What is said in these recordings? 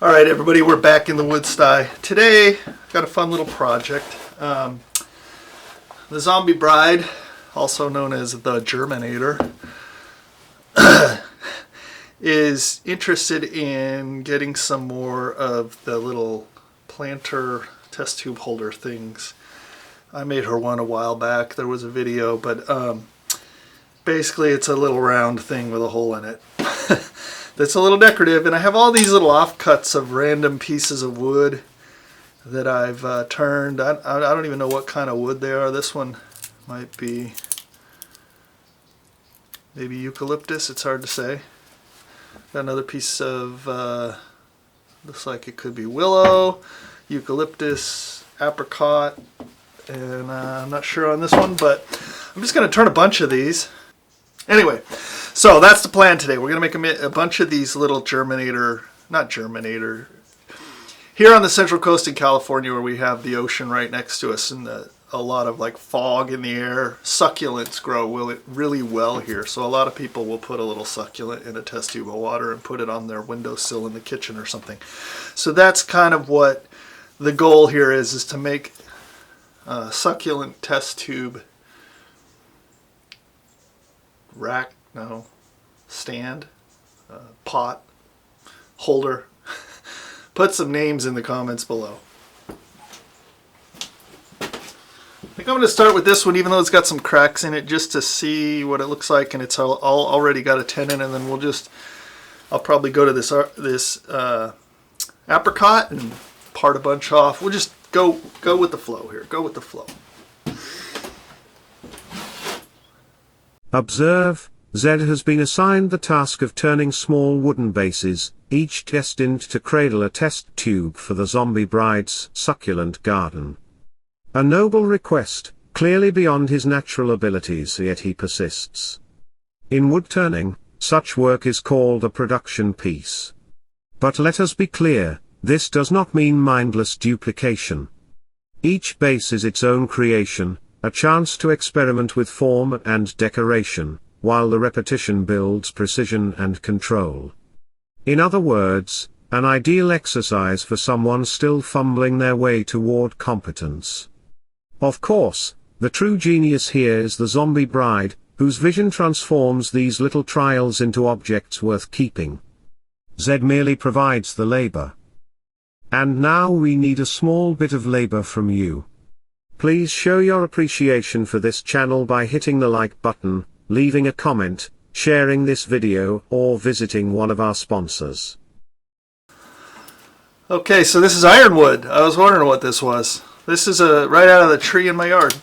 Alright everybody, we're back in the Woodsty. Today, got a fun little project. The Zombie Bride, also known as the Germinator, is interested in getting some more of the little planter test tube holder things. I made her one a while back. There was a video, but basically it's a little round thing with a hole in it. That's a little decorative, and I have all these little offcuts of random pieces of wood that I've turned. I don't even know what kind of wood they are. This one might be maybe eucalyptus, it's hard to say. Got another piece of, looks like it could be willow, eucalyptus, apricot, and I'm not sure on this one, but I'm just going to turn a bunch of these. Anyway, so that's the plan today. We're going to make a bunch of these little not Germinator. Here on the Central Coast in California, where we have the ocean right next to us and a lot of like fog in the air, succulents grow really well here. So a lot of people will put a little succulent in a test tube of water and put it on their windowsill in the kitchen or something. So that's kind of what the goal here is to make a succulent test tube stand, pot, holder. Put some names in the comments below. I think I'm going to start with this one, even though it's got some cracks in it, just to see what it looks like, and it's already got a tenon, and then I'll probably go to this apricot and part a bunch off. We'll just go with the flow here. Go with the flow. Observe, Zed has been assigned the task of turning small wooden bases, each destined to cradle a test tube for the Zombie Bride's succulent garden. A noble request, clearly beyond his natural abilities, yet he persists. In woodturning, such work is called a production piece. But let us be clear, this does not mean mindless duplication. Each base is its own creation, a chance to experiment with form and decoration, while the repetition builds precision and control. In other words, an ideal exercise for someone still fumbling their way toward competence. Of course, the true genius here is the Zombie Bride, whose vision transforms these little trials into objects worth keeping. Zed merely provides the labor. And now we need a small bit of labor from you. Please show your appreciation for this channel by hitting the like button, leaving a comment, sharing this video, or visiting one of our sponsors. Okay, so this is ironwood. I was wondering what this was. This is right out of the tree in my yard.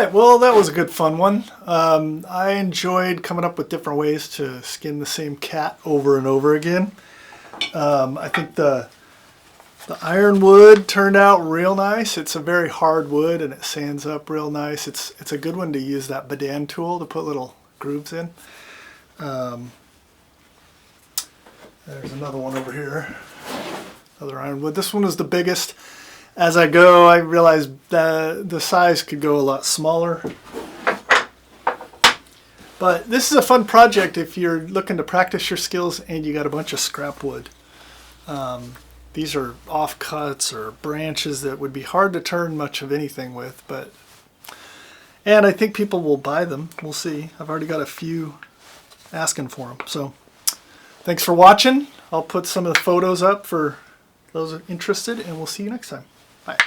right, well, that was a good fun one. I enjoyed coming up with different ways to skin the same cat over and over again. I think the ironwood turned out real nice. It's a very hard wood and it sands up real nice. It's a good one to use that Badan tool to put little grooves in. There's another one over here. Another ironwood. This one was the biggest. As I go, I realized that the size could go a lot smaller. But this is a fun project if you're looking to practice your skills and you got a bunch of scrap wood. These are offcuts or branches that would be hard to turn much of anything with, and I think people will buy them. We'll see. I've already got a few asking for them. So thanks for watching. I'll put some of the photos up for those interested, and we'll see you next time. Bye.